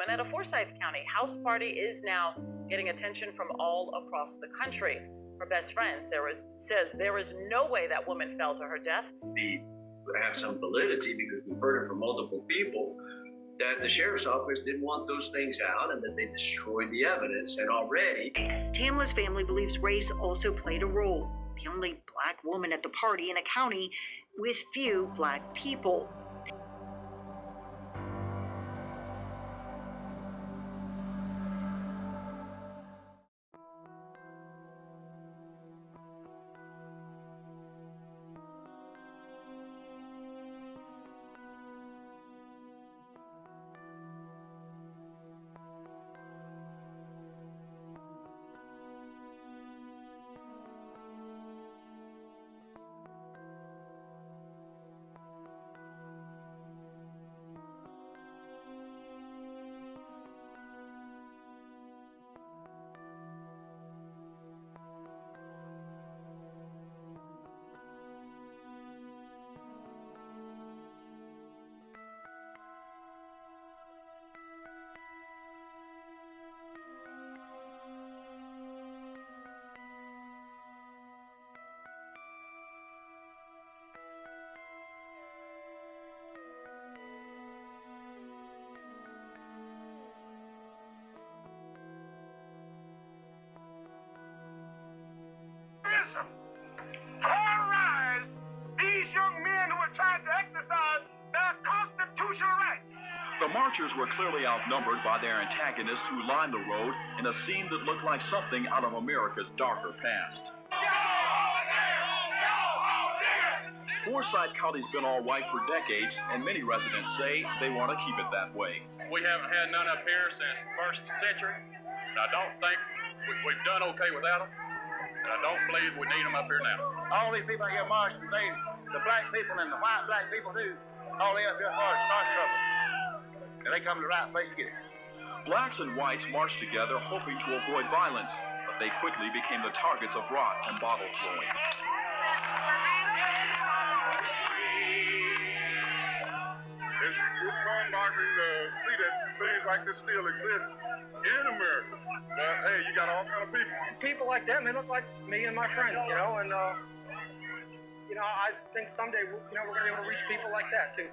And at a Forsyth County house party is now getting attention from all across the country. Her best friend says there is no way that woman fell to her death. It would have some validity because we've heard it from multiple people that the sheriff's office didn't want those things out and that they destroyed the evidence. And already, Tamla's family believes race also played a role. The only black woman at the party in a county with few black people. Terrorize these young men who are trying to exercise their constitutional right. The marchers were clearly outnumbered by their antagonists who lined the road in a scene that looked like something out of America's darker past. Forsyth County's been all white for decades, and many residents say they want to keep it that way. We haven't had none up here since the first of the century, and I don't think we've done okay without them, and I don't believe we need them up here now. All these people here marching today, the black people and the white black people too, all they up here for is start trouble. And they come to the right place to get it. Blacks and whites marched together hoping to avoid violence, but they quickly became the targets of rock and bottle throwing. It's mind-boggling to see that things like this still exist in America. But hey, you got all kind of people. People like them, they look like me and my friends, and I think someday, we're going to be able to reach people like that too.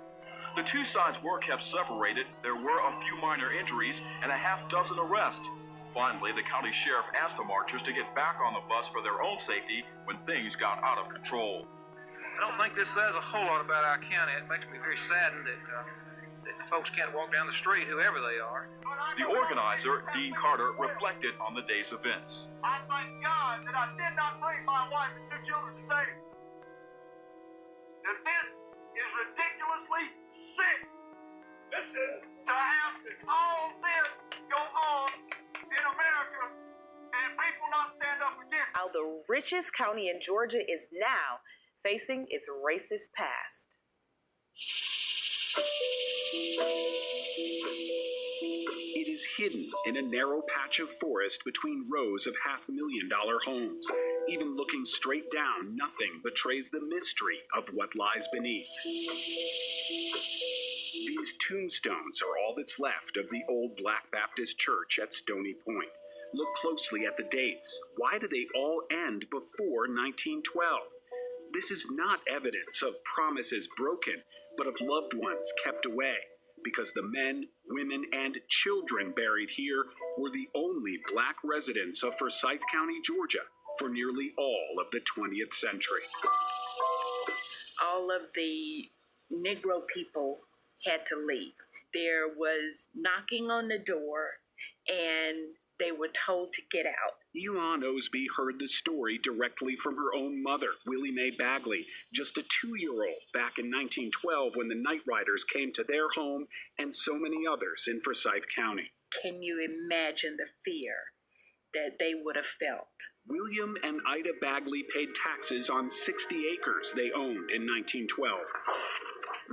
The two sides were kept separated. There were a few minor injuries and a half dozen arrests. Finally, the county sheriff asked the marchers to get back on the bus for their own safety when things got out of control. I don't think this says a whole lot about our county. It makes me very saddened that folks can't walk down the street, whoever they are. The organizer, Dean Carter, reflected on the day's events. I thank God that I did not bring my wife and 2 children today. That this is ridiculously sick. Listen, to have all this go on in America and people not stand up against it. How the richest county in Georgia is now facing its racist past. It is hidden in a narrow patch of forest between rows of $500,000 homes. Even looking straight down, nothing betrays the mystery of what lies beneath. These tombstones are all that's left of the old Black Baptist Church at Stony Point. Look closely at the dates. Why do they all end before 1912? This is not evidence of promises broken, but of loved ones kept away, because the men, women, and children buried here were the only black residents of Forsyth County, Georgia, for nearly all of the 20th century. All of the Negro people had to leave. There was knocking on the door, and they were told to get out. Elon Osby heard the story directly from her own mother, Willie Mae Bagley, just a 2-year-old back in 1912 when the Night Riders came to their home and so many others in Forsyth County. Can you imagine the fear that they would have felt? William and Ida Bagley paid taxes on 60 acres they owned in 1912.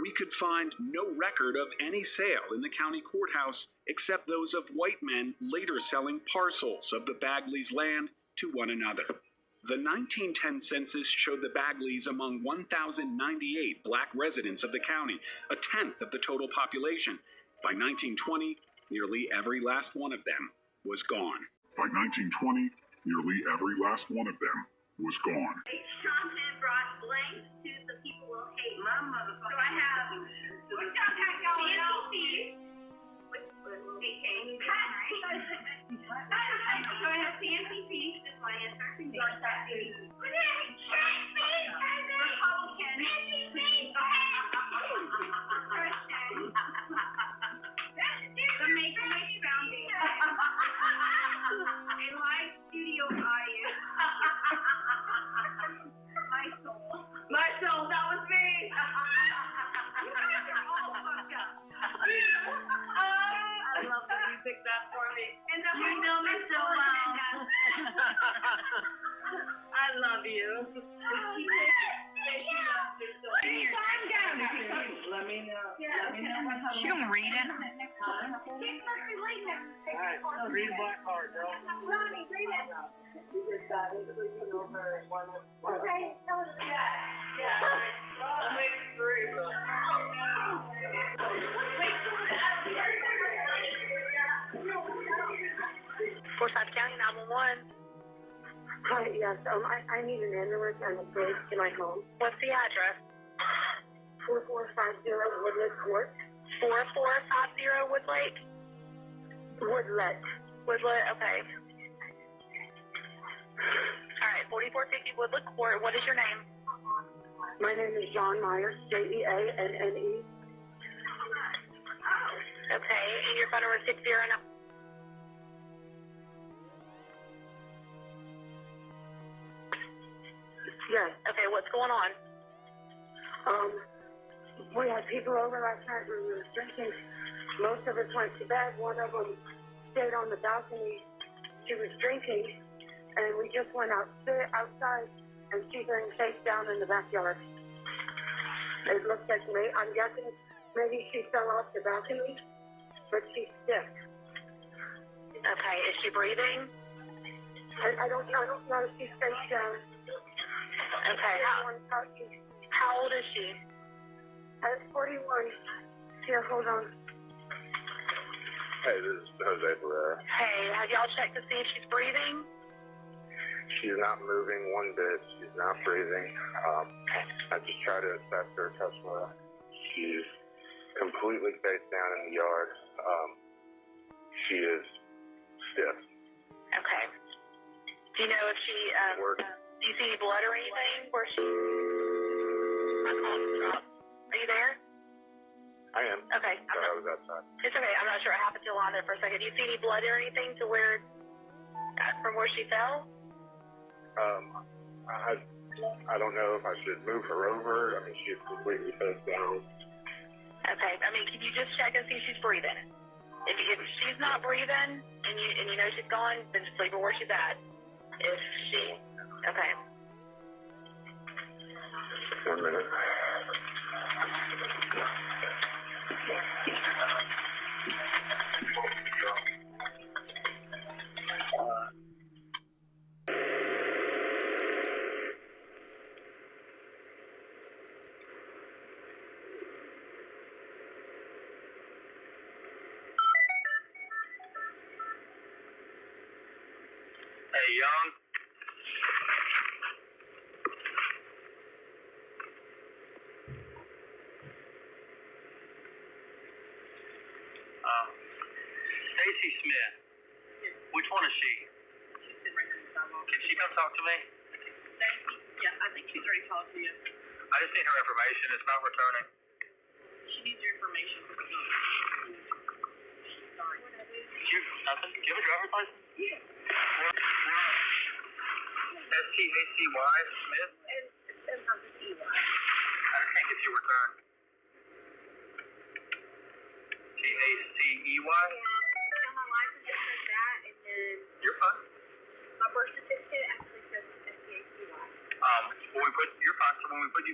We could find no record of any sale in the county courthouse except those of white men later selling parcels of the Bagleys' land to one another. The 1910 census showed the Bagleys among 1,098 black residents of the county, a tenth of the total population. By 1920, nearly every last one of them was gone. By 1920, nearly every last one of them was gone. Content brought blanks to the people who hate my motherfucker. So I have what's got that going on? So I have CNCP, that's my answer. Republican. The Make-A-Wish Foundation. A live studio audience. My soul, that was me. You guys are all fucked up. I love that you picked that for me. And you know me so well. I love you. Let me know. She don't read it. Alright, read Black Card, girl. Ronnie, read it. Okay. I'll make it three, Forsyth County 911. Hi, yes, I need an ambulance and a bridge to my home. What's the address? 4450 Woodlet Court. 4450 Woodlake? Woodlet. Woodlet, okay. Alright, 4450 Woodlet Court. What is your name? My name is John Myers, Jeanne. Okay, and your phone number is 609. Yes. Okay, what's going on? We had people over last night when we were drinking. Most of us went to bed. One of them stayed on the balcony. She was drinking, and we just went outside, and she's laying face down in the backyard. It looks like me. I'm guessing maybe she fell off the balcony, but she's stiff. Okay, is she breathing? I don't know if she's face down. Okay. How old is she? 41. Here, hold on. Hey, this is Jose Barrera. Hey, have y'all checked to see if she's breathing? She's not moving one bit. She's not breathing. I just tried to assess her, touch her. She's completely face down in the yard. She is stiff. Okay. Do you know if she, do you see any blood or anything where she... My call dropped. Are you there? I am. Okay. I was outside. It's okay. I'm not sure what happened to the line there for a second. Do you see any blood or anything to where, from where she fell? I don't know if I should move her over. I mean, she's completely face down. Okay. I mean, can you just check and see if she's breathing? If she's not breathing and you know she's gone, then just leave her where she's at. If she... Okay. 1 minute. Hey, Young. Stacy Smith. Which one is she? She's sitting right here on the sidewalk. Can she come talk to me? Stacy? Yeah, I think she's already talked to you. I just need her information. It's not returning. She needs your information. Sorry. Nothing? Do you have a driver's license? Yeah. S-T-A-C-Y Smith? And her E-Y. I just can't get you returned. T-A-C-E-Y? Yeah, on my license it says that, and then You're fine. my birth certificate actually says S-T-A-C-Y. You're fine. So when we put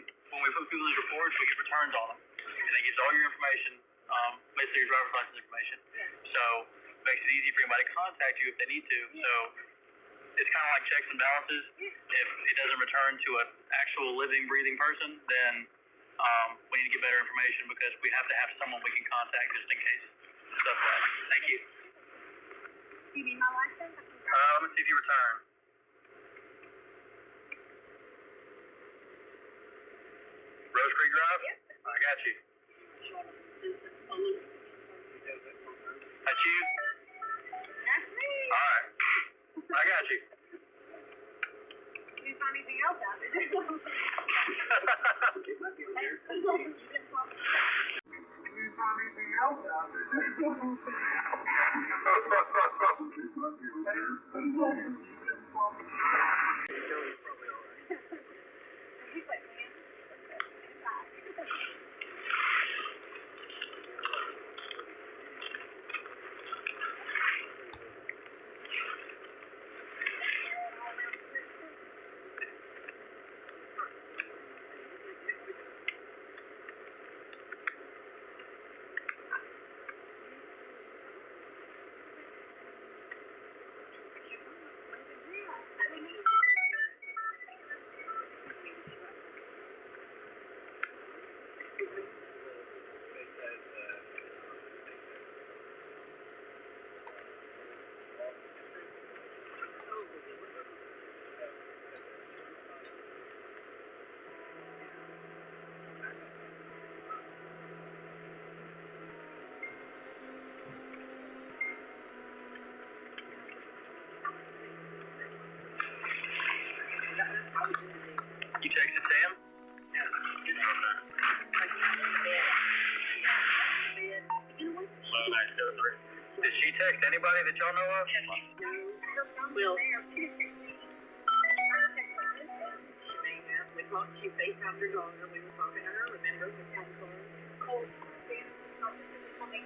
people's reports, we get returns on them. And it gives all your information, basically your driver's license information. Yeah. So it makes it easy for anybody to contact you if they need to. Yeah. So it's kind of like checks and balances. Yeah. If it doesn't return to an actual living, breathing person, then we need to get better information because we have to have someone we can contact just in case. Stuff that. Thank you. You need my license? Let me see if you return. Rose Creek Drive? Yep. I got you. That's you? That's me. All right. I got you. Did you find anything else out there? You texted Sam? Did she text anybody that y'all know of? She FaceTimed her daughter. We were talking to her. Remember, we had Cole.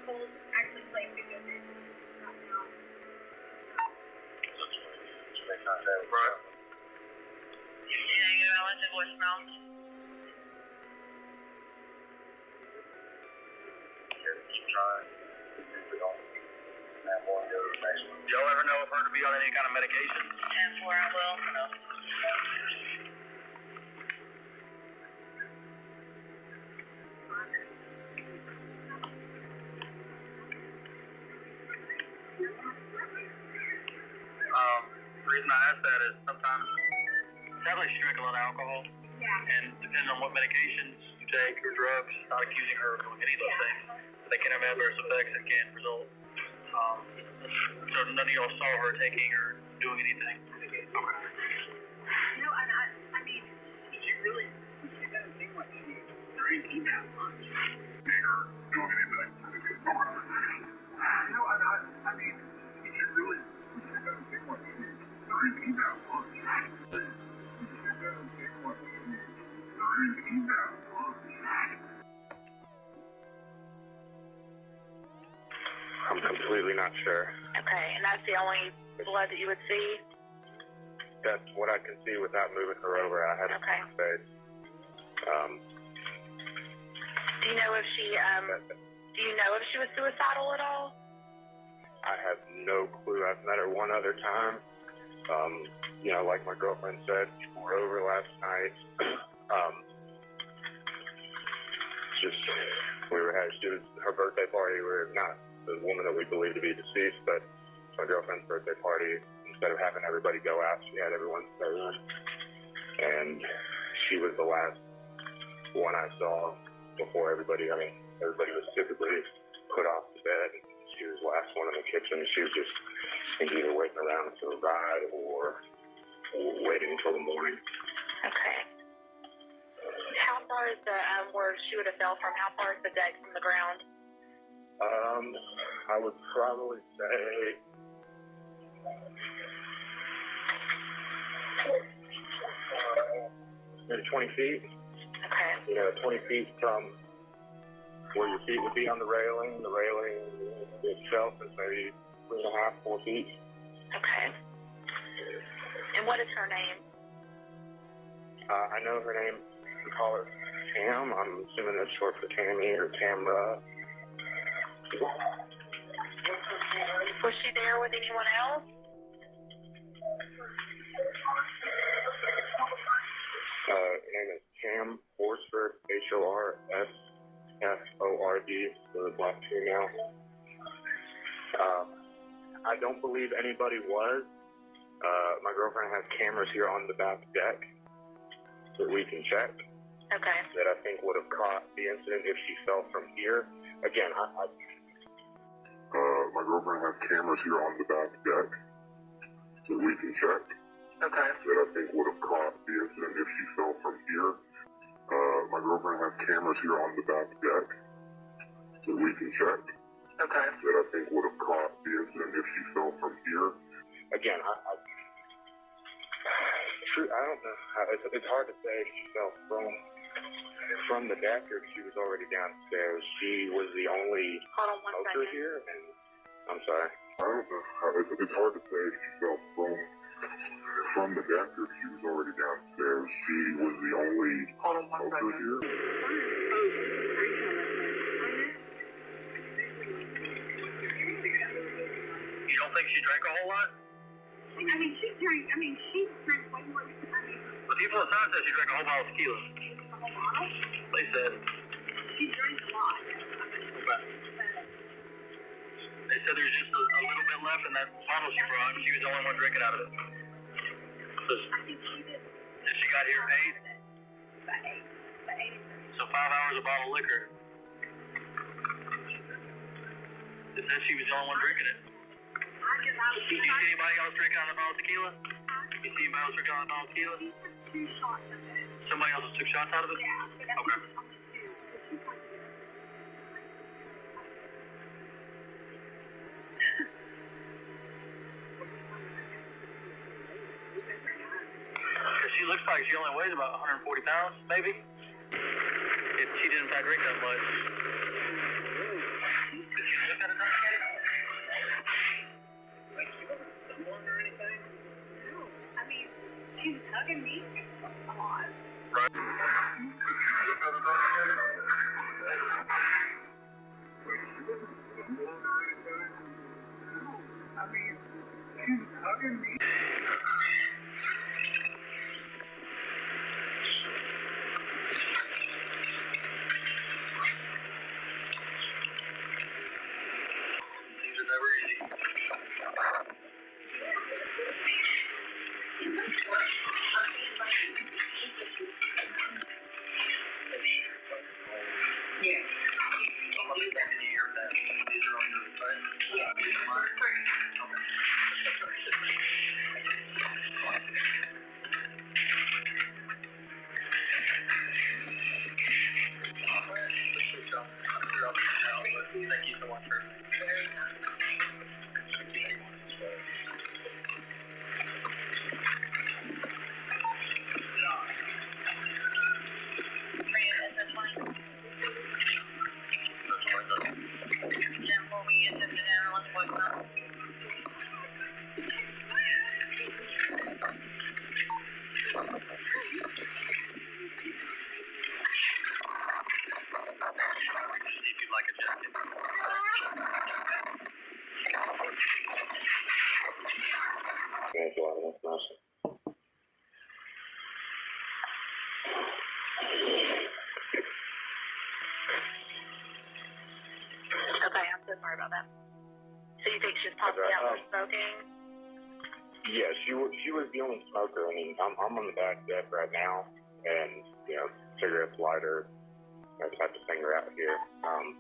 Cole actually played video games right now. Right. Do y'all ever know of her to be on any kind of medication? 10-4, I will. No. The reason I ask that is sometimes, sadly, she drank a lot of alcohol. Yeah. And depending on what medications you take or drugs, not accusing her of doing any of those things, they can have adverse effects and can result. So none of y'all saw her taking or doing anything. Okay. No, and I mean, she really doesn't think what she did. Drinking that much. Doing anything. No, I mean, she really doesn't think what she did. Drinking that much. I'm completely not sure. Okay, and that's the only blood that you would see? That's what I can see without moving her over. I had a Okay. face. Do you know if she was suicidal at all? I have no clue. I've met her one other time. Like my girlfriend said, we were over last night. She was her birthday party. We're not the woman that we believe to be deceased, but my girlfriend's birthday party. Instead of having everybody go out, she had everyone stay in, and she was the last one I saw before everybody. I mean, everybody was typically put off to bed. She was the last one in the kitchen. She was just either waiting around for a ride or waiting until the morning. Okay. How far is the where she would have fell from? How far is the deck from the ground? I would probably say maybe 20 feet. Okay. 20 feet from where your feet would be on the railing. The railing itself is maybe 3.5, 4 feet. Okay. And what is her name? I know her name. We call her Tam. I'm assuming that's short for Tammy or Tamra. Was she there with anyone else? Her name is Tam HORSFORD, HORSFORD, the black female. I don't believe anybody was. My girlfriend has cameras here on the back deck that we can check. Okay. That I think would have caught the incident if she fell from here. Again, my girlfriend has cameras here on the back deck that we can check. Okay. That I think would have caught the incident if she fell from here. My girlfriend has cameras here on the back deck that we can check. Okay. That I think would have caught the incident if she fell from here. Again, I don't know. It's hard to say if she fell from the deck or if she was already downstairs. She was the only smoker here, and I'm sorry. I don't know. It's hard to say if she fell from the deck or if she was already downstairs. She was the only smoker here. You don't think she drank a whole lot? She drank way more than The people outside said she drank a whole bottle of tequila. a whole bottle. They said. She drank a lot. They said there was just a little bit left in that bottle she brought. She was the only one drinking out of it. I think she did. And she got here at 8. So 5 hours a bottle of liquor. It said she was the only one drinking it. You see anybody else drinking out of the bottle of tequila? You see anybody else drinking out of the bottle of tequila? 2 shots of it. Somebody else took shots out of it? Yeah. Okay. She looks like she only weighs about 140 pounds, maybe. If she didn't in fact drink that much. Did she look at it intoxicated? Like she wasn't stumbling or anything? No. I mean, she was hugging me a lot. Right. I mean, she was hugging me. Things are never easy. Yeah. I'm gonna leave that in the ear of that. These are on your side. Yeah, these are mine. Thank you so much for There's a lot of information. Okay, I'm so sorry about that. So you think she's possibly out there smoking? Yeah, she was the only smoker. I mean, I'm on the back deck right now, and cigarettes, lighter, that type of thing are out here. I'm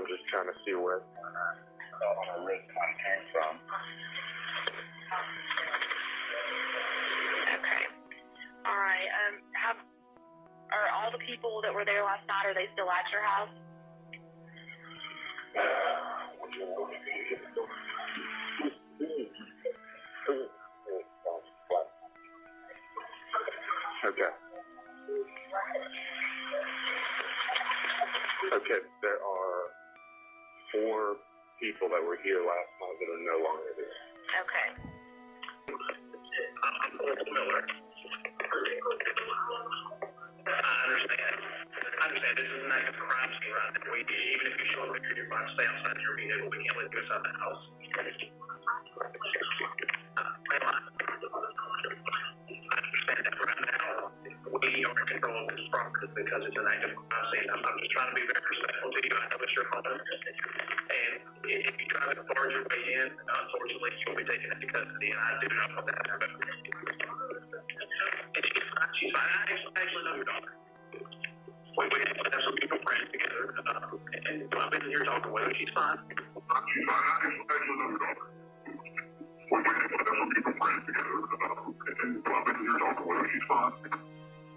just trying to see where on her wrist kind of came from. Okay. All right. Are all the people that were there last night, are they still at your house? Okay. Okay, there are 4 people that were here last night that are no longer there. Okay. I understand this is not a crime scene right now. Even if you show up with your box, stay outside your vehicle. We can't let you inside the house. I understand that right now. We are in control of this property. because it's an active crime scene. I'm just trying to be very respectful to you. I know it's your home. And if you try to forge your way in, unfortunately, you'll be taken into custody, and I do not want that to happen. And she's fine. I actually know your daughter. We have some people friends together, and I've been here talking with her. She's fine. She's fine. I actually know your daughter. We have some people friends together, and I've been here talking with her. She's fine.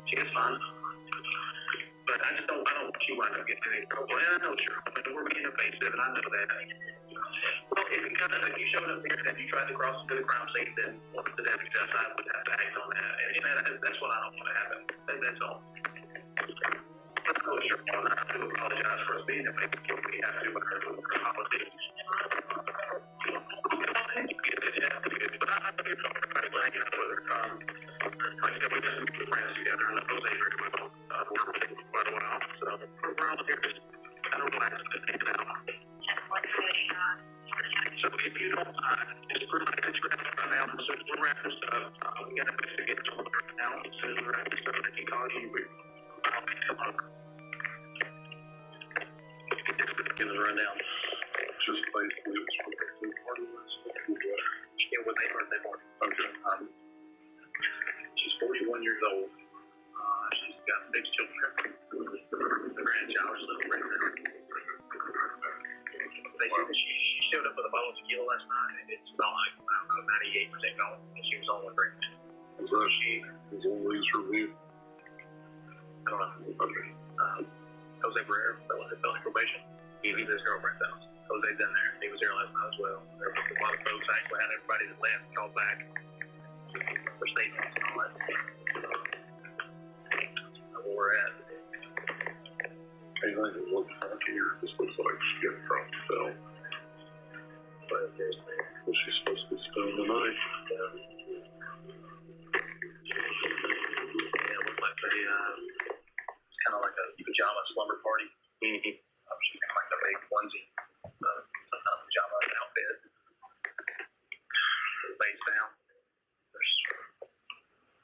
She is fine. But I don't want you wind up getting in any trouble. And I know we're being invasive, and I know that. Well, if you showed up here and you tried to cross into the crime scene, then one of the deputies outside would have to act on that. And that's what I don't want to happen. That's all. I do apologize for us being invasive. We have to apologize. But I think it's all right. Like I said, we've been friends together, and I know they very well. We're for quite a while, so we're all here just kind of relax and hang out. So if you don't mind, just for my interest right now, so we'll wrap this up. We got to investigate some of it now. As soon as we wrap this up, I can call you. I'll pick them up. Give us a rundown. Just basically, it was from the third party list. Yeah, what they heard, they weren't. Okay. She's 41 years old. She's got 6 children. The grandchild is a little pregnant. They said that she showed up with a bottle of tequila last night, and it's about like, I don't know, 98% gone, and she was only pregnant. So she was always removed. I don't know. Okay. Jose Barrera, felony probation. He's at his girlfriend's house. Jose's in there. He was there last night as well. There were a lot of folks actually had everybody that left called back for statements and all that. Where we're at. Hey, I think it looks like here. This looks like she's getting from the film. But was she supposed to be spending the night? Yeah, it looked like it's kind of like a pajama slumber party. Mm-hmm. She's got like a big onesie, some kind of pajama outfit. Face down. There's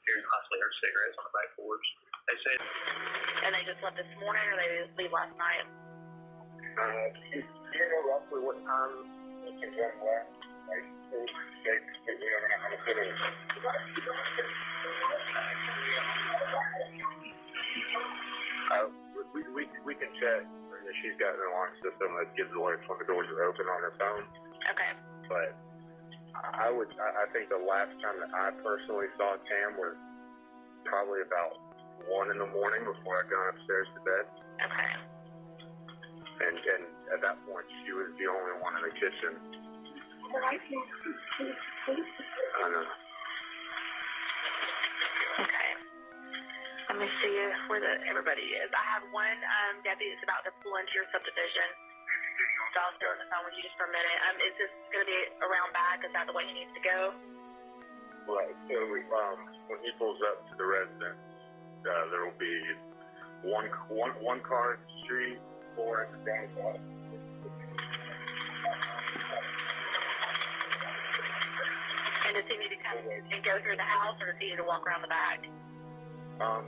very possibly her cigarettes on the back porch. They said. And they just left this morning, or they just leave last night? Do you know roughly what time the content left? Like, we don't know how to put it. We can check. She's got an alarm system that gives alerts when the doors are open on her phone. Okay. But I think the last time that I personally saw Tam was probably about 1 in the morning before I'd gone upstairs to bed. Okay. And at that point, she was the only one in the kitchen. I know. Okay. Let me see where everybody is. I have one deputy that's about to pull into your subdivision. So I'll stay on the phone with you just for a minute. Is this going to be around back? Is that the way he needs to go? Right. So when he pulls up to the residence, there will be one car in the street, 4 in the down block. And does he need to come and go through the house, or does he need to walk around the back?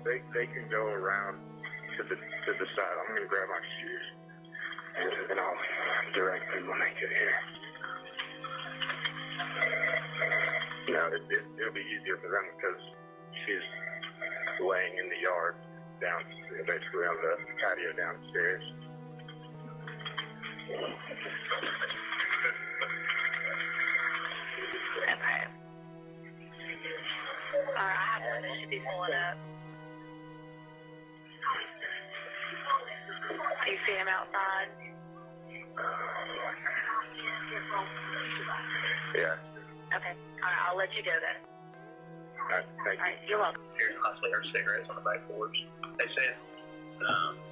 They can go around to the side. I'm going to grab my shoes, and I'll direct them when they get here. It'll be easier for them because she's laying in the yard down, basically on the patio downstairs. Okay. I have one that should be pulling up. You see him outside? Yeah. Okay. All right, I'll let you go then. All right, thank you. All right, you're welcome. Here's possibly her cigarettes on the back porch. They said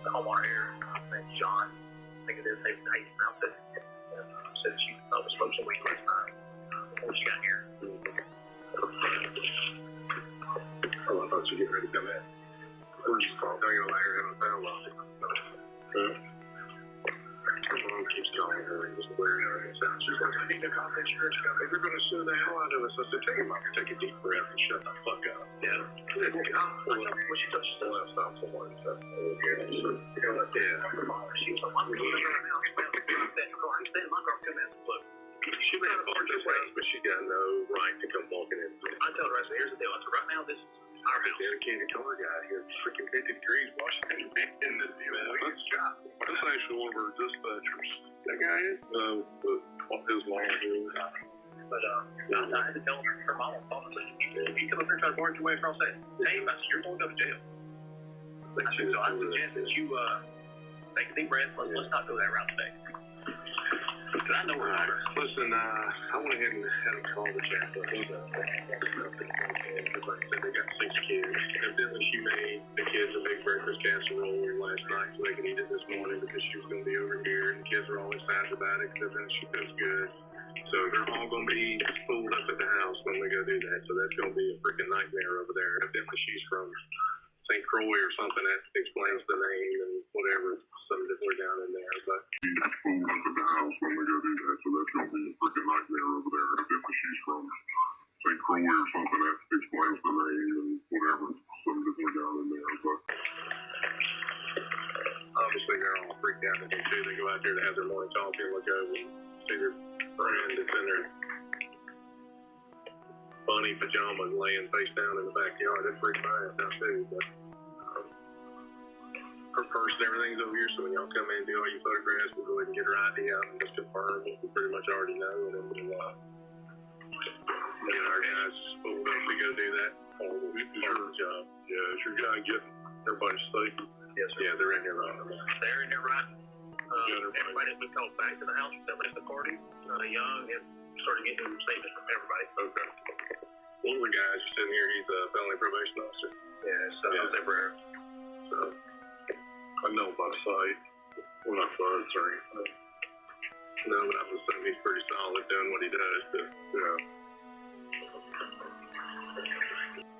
the homeowner here, named John, I think it is, they announced it. Said she was smoking some weed last night before she got here. Oh, I thought you were getting ready to come in. Where'd you call? No, you're a liar. I haven't found one. mom keeps calling her and just wearing her and sounds. She's like, I need to call the insurance company. They're going to sue the hell out of us. I said, take a deep breath and shut the fuck up. Yeah. Good God. When she touches the left stop somewhere and stuff. Yeah. She was like, I'm going to go right now. I'm staying in my car 2 minutes. Look. She may have parked this house, but she got no right to come walking in. I told her, I said, here's the deal. I said, right now, this is our house. Dedicated car guy here, freaking 50 degrees, Washington, in this deal. His job. This is actually one of our dispatchers. That guy is? No, but his mom is. But, I had to tell her mom, if you come up here and try to barge your way across that name, I said, you're going to go to jail. So I suggest that you, take a deep breath. Let's not go that route today. I know where I'm at. Listen, I went ahead and had them call the chapter. Because like I said, they got 6 kids. Evidently, she made the kids a big breakfast casserole last night so they could eat it this morning because she was going to be over here. And the kids are always fast about it because then she feels good. So they're all going to be pulled up at the house when we go do that. So that's going to be a freaking nightmare over there. Evidently, she's from St. Croix or something. That explains the name and whatever. Some that we're down in there, but she's pulled up at the house when we go do that, so that's gonna be a freaking nightmare over there. Evidently, she's from St. Croix or something. That explains the name and whatever. Some that we're down in there, but obviously they're all freaked out again too. They go out there to have their morning coffee and look over and see their friend that's in their bunny pajamas laying face down in the backyard. That freaks my ass out too, but her purse and everything's over here, so when y'all come in and do all your photographs, we'll go ahead and get her ID out and just confirm what we pretty much already know, and then we'll get our guys pulled up to go do that part of the job. Yeah, is your guy getting everybody safe? Yes, sir. Yeah, they're in here right now. They're in here right. Everybody has been called back to the house that left the party. Young and started getting statements from everybody. Okay. One of the guys you're sitting here, he's a felony probation officer. Yeah, so Jose Barrera. So I know by sight. We're not buds or anything. No, but I'm assuming he's pretty solid doing what he does, but,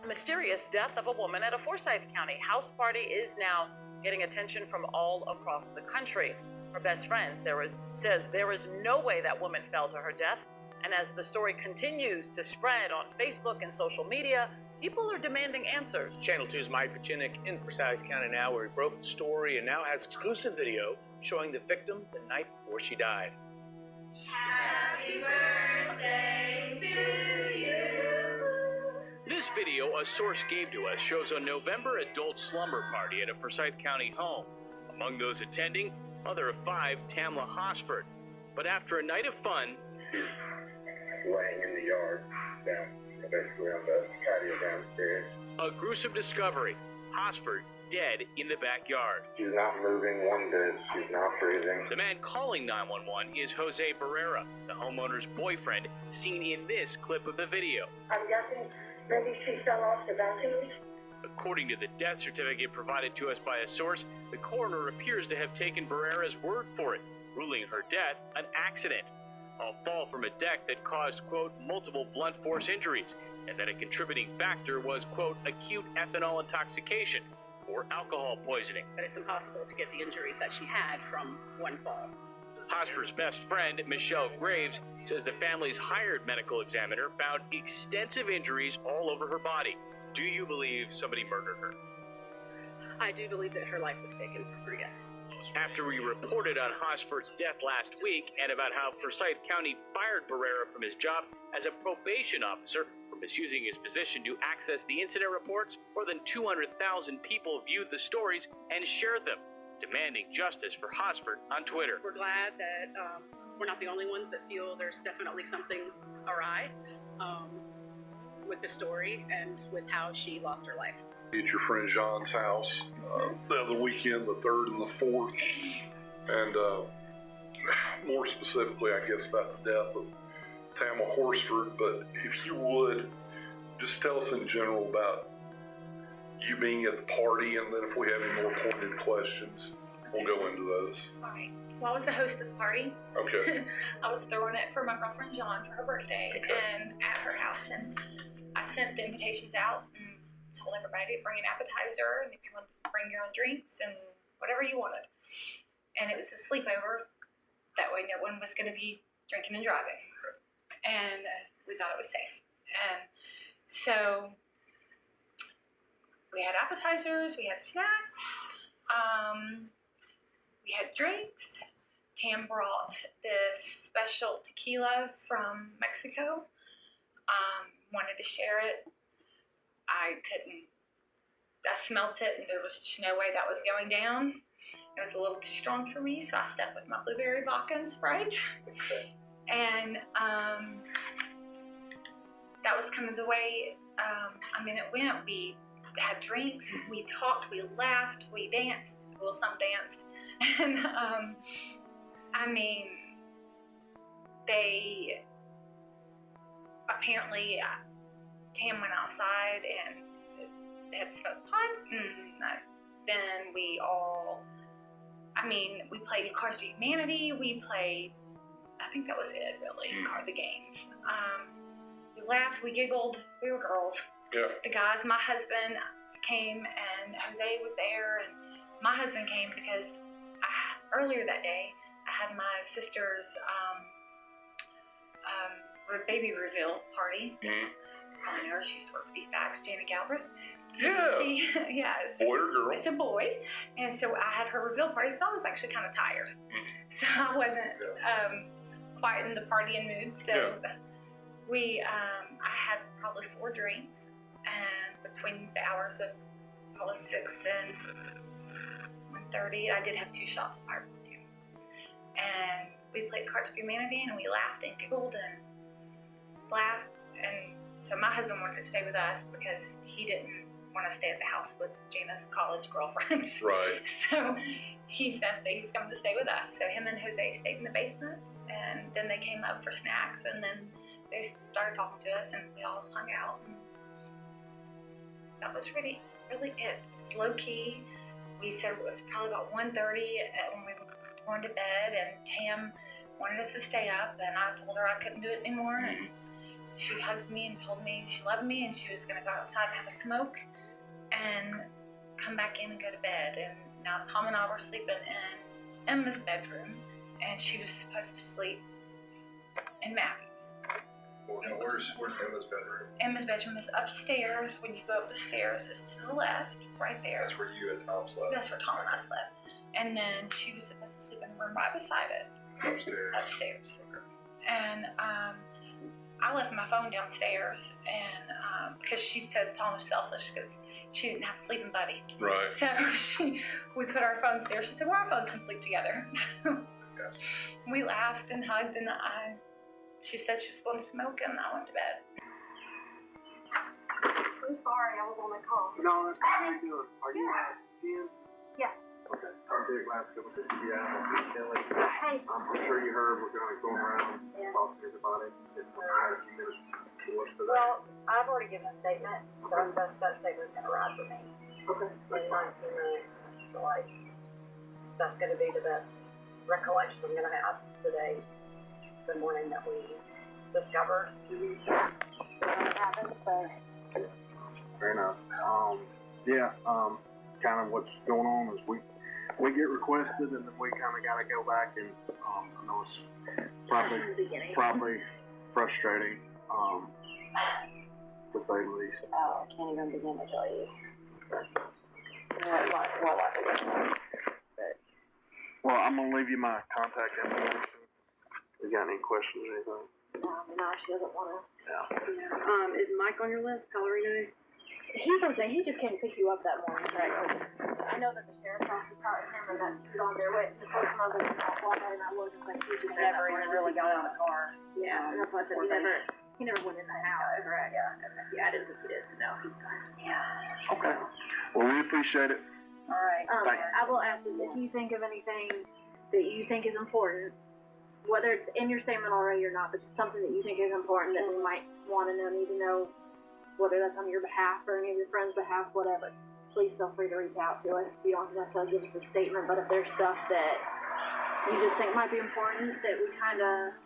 The mysterious death of a woman at a Forsyth County house party is now getting attention from all across the country. Her best friend, Sarah, says there is no way that woman fell to her death. And as the story continues to spread on Facebook and social media, people are demanding answers. Channel 2's Mike Pachinik in Forsyth County now, where he broke the story and now has exclusive video showing the victim the night before she died. Happy birthday to you. This video a source gave to us shows a November adult slumber party at a Forsyth County home. Among those attending, mother of 5, Tamla HORSFORD. But after a night of fun, laying in the yard, down, basically on the patio downstairs. A gruesome discovery. HORSFORD dead in the backyard. She's not moving one bit. She's not breathing. The man calling 911 is Jose Barrera, the homeowner's boyfriend, seen in this clip of the video. I'm guessing maybe she fell off the balcony. According to the death certificate provided to us by a source, the coroner appears to have taken Barrera's word for it, ruling her death an accident. A fall from a deck that caused, quote, multiple blunt force injuries, and that a contributing factor was, quote, acute ethanol intoxication or alcohol poisoning. But it's impossible to get the injuries that she had from one fall. HORSFORD's best friend, Michelle Graves, says the family's hired medical examiner found extensive injuries all over her body. Do you believe somebody murdered her? I do believe that her life was taken from her, yes. After we reported on HORSFORD's death last week and about how Forsyth County fired Barrera from his job as a probation officer for misusing his position to access the incident reports, more than 200,000 people viewed the stories and shared them, demanding justice for HORSFORD on Twitter. We're glad that we're not the only ones that feel there's definitely something awry with the story and with how she lost her life. At your friend John's house the other weekend, the 3rd and the 4th, and more specifically, I guess, about the death of Tamla HORSFORD. But if you would, just tell us in general about you being at the party, and then if we have any more pointed questions, we'll go into those. All right. Well, I was the host of the party. Okay. I was throwing it for my girlfriend John for her birthday, and at her house, and I sent the invitations out and told everybody to bring an appetizer, and if you wanted to bring your own drinks and whatever you wanted. And it was a sleepover That way no one was going to be drinking and driving. And we thought it was safe. And so we had appetizers, we had snacks, we had drinks. Tam brought this special tequila from Mexico. Wanted to share it. I couldn't. I smelt it, and there was just no way that was going down. It was a little too strong for me, so I stuck with my blueberry vodka and Sprite. And that was kind of the way. It went. We had drinks, we talked, we laughed, we danced. Well, some danced, and they apparently Tam went outside and had smoked pot, and then we all, we played Cards to Humanity, we played, I think that was it really, the games. We laughed, we giggled, we were girls. Yeah. The guys, my husband came and Jose was there, and my husband came because earlier that day I had my sister's baby reveal party. Calling her, she used to work for DFAX, Janet Galbraith. So Boy or girl? It's a boy. And so I had her reveal party, so I was actually kind of tired. So I wasn't quite in the partying mood. So I had probably 4 drinks, and between the hours of probably 6 and 1:30, I did have 2 shots of fireball too. And we played Cards of Humanity, and we laughed and giggled and laughed. And so my husband wanted to stay with us because he didn't want to stay at the house with Gina's college girlfriends. Right. So he said that he was coming to stay with us. So him and Jose stayed in the basement, and then they came up for snacks, and then they started talking to us, and we all hung out. And that was really it. It was low key. We said it was probably about 1:30 when we were going to bed, and Tam wanted us to stay up, and I told her I couldn't do it anymore. And she hugged me and told me she loved me, and she was going to go outside and have a smoke and come back in and go to bed. And now Tom and I were sleeping in Emma's bedroom, and she was supposed to sleep in Matthew's. Where's Emma's bedroom? Emma's bedroom is upstairs. When you go up the stairs, it's to the left, right there. That's where you and Tom slept? That's where Tom and I slept. And then she was supposed to sleep in the room right beside it. Upstairs. Okay. And I left my phone downstairs, and because she said Tom was selfish because she didn't have a sleeping buddy. Right. So we put our phones there. She said, well, our phones can sleep together. So we laughed and hugged, and she said she was going to smoke, and I went to bed. I'm sorry, I was on the call. No, that's how you doing. Are you Jen? Yes. Okay. I'm Dick Lasco with the Seattle. Hey. I'm sure you heard we're going to go around talking to everybody. It's got a few minutes to us today. Well, I've already given a statement, so that statement's going to ride for me. Okay. In 19 minutes. So, that's going to be the best recollection I'm going to have today, the morning that we discovered what happened. So. Fair enough. Kind of what's going on is we get requested, and then we kind of got to go back, and I know it's probably frustrating, to say the least. Oh, I can't even begin to tell you. Well, I'm gonna leave you my contact information. You got any questions or anything? No, she doesn't want to. Yeah. Is Mike on your list, Colorado? He's on saying he just came to pick you up that morning, right? I know that the sheriff's office probably remember that he's on their way. The first month of the and I wasn't like he just never even really got out of the car. Yeah, and that's why I said he never went in the house. Right. Yeah, I didn't think he did, so no, he's fine. Yeah. Okay. Well, we appreciate it. All right. Thanks. I will ask this, if you think of anything that you think is important, whether it's in your statement already or not, but just something that you think is important that we might want to know, need to know, whether that's on your behalf or any of your friends' behalf, whatever, please feel free to reach out to us. You don't necessarily give us a statement, but if there's stuff that you just think might be important that we kind of...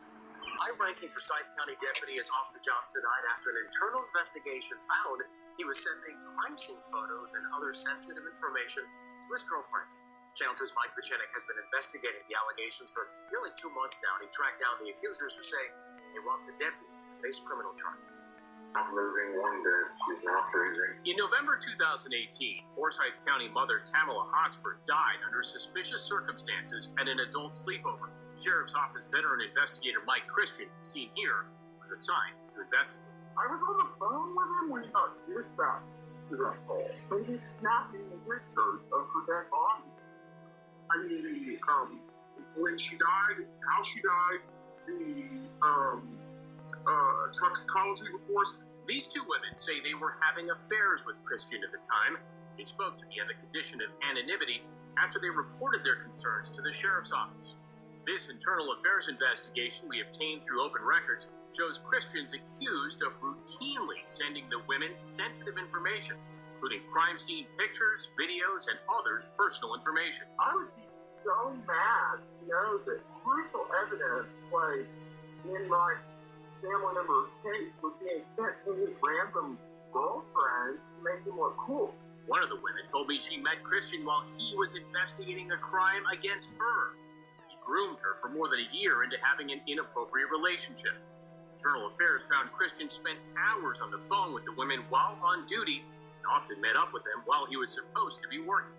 High-ranking Forsyth County deputy is off the job tonight after an internal investigation found he was sending crime scene photos and other sensitive information to his girlfriends. Channel 2's Mike Pachenik has been investigating the allegations for nearly 2 months now, and he tracked down the accusers who say they want the deputy to face criminal charges. I'm moving one bed. She's not freezing. In November 2018, Forsyth County mother Tamla HORSFORD died under suspicious circumstances at an adult sleepover. Sheriff's Office veteran investigator Mike Christian, seen here, was assigned to investigate. I was on the phone with him when he got dispatched to that call. So he's snapping the pictures of her dead body. I mean, when she died, how she died, the toxicology reports. These two women say they were having affairs with Christian at the time. They spoke to me on the condition of anonymity after they reported their concerns to the sheriff's office. This internal affairs investigation we obtained through open records shows Christian's accused of routinely sending the women sensitive information, including crime scene pictures, videos, and others' personal information. I would be so mad to know that crucial evidence, like in my family member's case, was being sent to his random girlfriend to make him look cool. One of the women told me she met Christian while he was investigating a crime against her. He groomed her for more than a year into having an inappropriate relationship. Internal Affairs found Christian spent hours on the phone with the women while on duty and often met up with them while he was supposed to be working.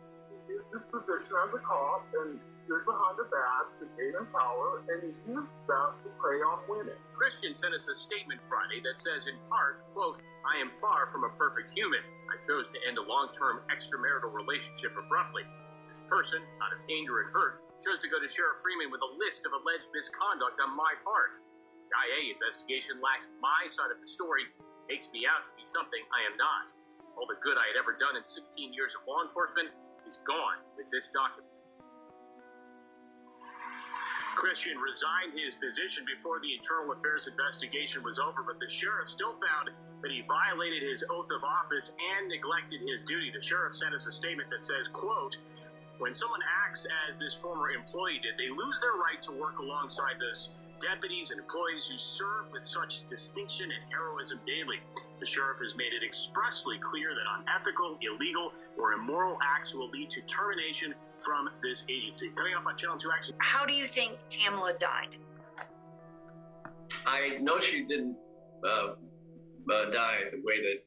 He used his position as a cop and stood behind a badge that gave him power, and he used that to prey on women. Christian sent us a statement Friday that says in part, quote, "I am far from a perfect human. I chose to end a long-term extramarital relationship abruptly. This person, out of anger and hurt, chose to go to Sheriff Freeman with a list of alleged misconduct on my part. The IA investigation lacks my side of the story, makes me out to be something I am not. All the good I had ever done in 16 years of law enforcement is gone with this document." Christian resigned his position before the Internal Affairs investigation was over, but the sheriff still found that he violated his oath of office and neglected his duty. The sheriff sent us a statement that says, quote, "When someone acts as this former employee did, they lose their right to work alongside those deputies and employees who serve with such distinction and heroism daily. The sheriff has made it expressly clear that unethical, illegal, or immoral acts will lead to termination from this agency." Coming up on Channel 2 Action. How do you think Tamla died? I know she didn't die the way that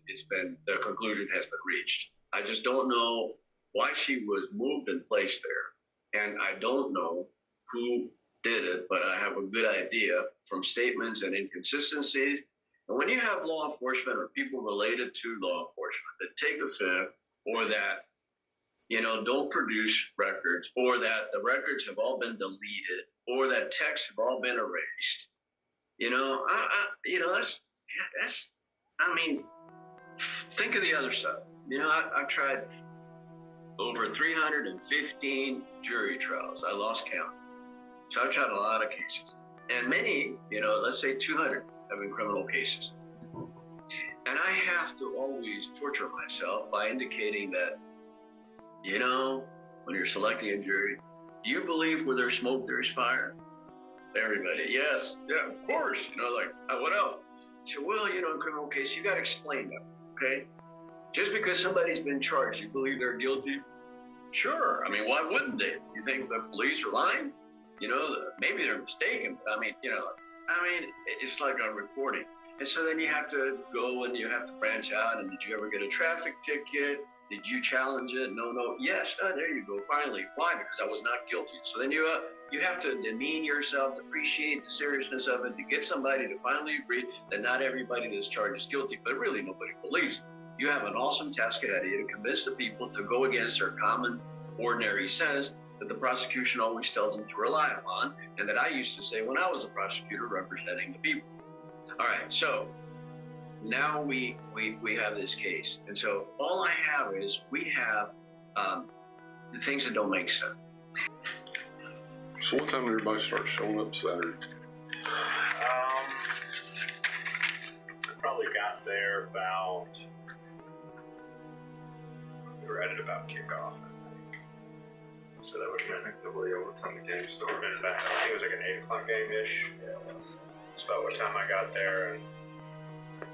the conclusion has been reached. I just don't know why she was moved and placed there. And I don't know who did it, but I have a good idea from statements and inconsistencies. And when you have law enforcement or people related to law enforcement that take a fifth, or that, don't produce records, or that the records have all been deleted, or that texts have all been erased, think of the other side. I've tried over 315 jury trials. I lost count. So I've tried a lot of cases. And many, let's say 200 have been criminal cases. And I have to always torture myself by indicating that, when you're selecting a jury, do you believe where there's smoke, there's fire? Everybody, yes, yeah, of course. What else? So, in criminal cases, you got to explain them, okay? Just because somebody's been charged, you believe they're guilty? Sure. Why wouldn't they? You think the police are lying? Maybe they're mistaken. It's like a reporting. And so then you have to go and you have to branch out. And did you ever get a traffic ticket? Did you challenge it? No. Yes. There you go. Finally. Why? Because I was not guilty. So then you have to demean yourself, appreciate the seriousness of it, to get somebody to finally agree that not everybody that's charged is guilty, but really nobody believes it. You have an awesome task ahead of you to convince the people to go against their common, ordinary sense that the prosecution always tells them to rely upon, and that I used to say when I was a prosecutor representing the people. All right, so now we have this case, and so all I have is we have the things that don't make sense. So what time did everybody start showing up Saturday? I probably got there about, we were at it about kickoff, I think. So that would have been probably what time the game started. I think it was like an 8 o'clock game-ish. Yeah, it was. That's about what time I got there, and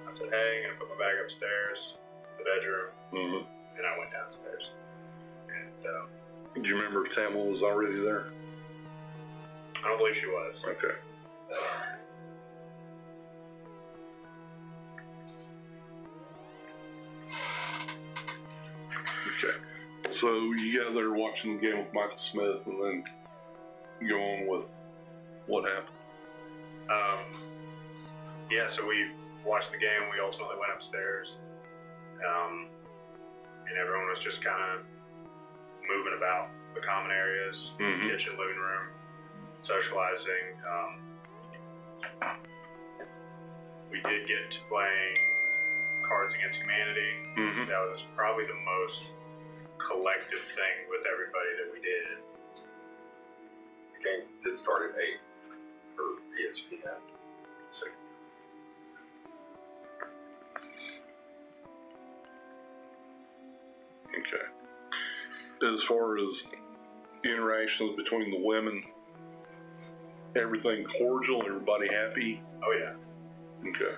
I said, hey, I'm gonna put my bag upstairs, the bedroom, and I went downstairs. And Do you remember if Tamla was already there? I don't believe she was. Okay. Okay. So you got there watching the game with Michael Smith, and then go on with what happened. Yeah, so we watched the game. We ultimately went upstairs, and everyone was just kind of moving about the common areas, kitchen, living room, socializing. We did get to playing Cards Against Humanity. That was probably the most collective thing with everybody that we did. The game did start at 8 for ESPN. So. Okay. As far as interactions between the women, everything cordial, everybody happy? Oh yeah. Okay.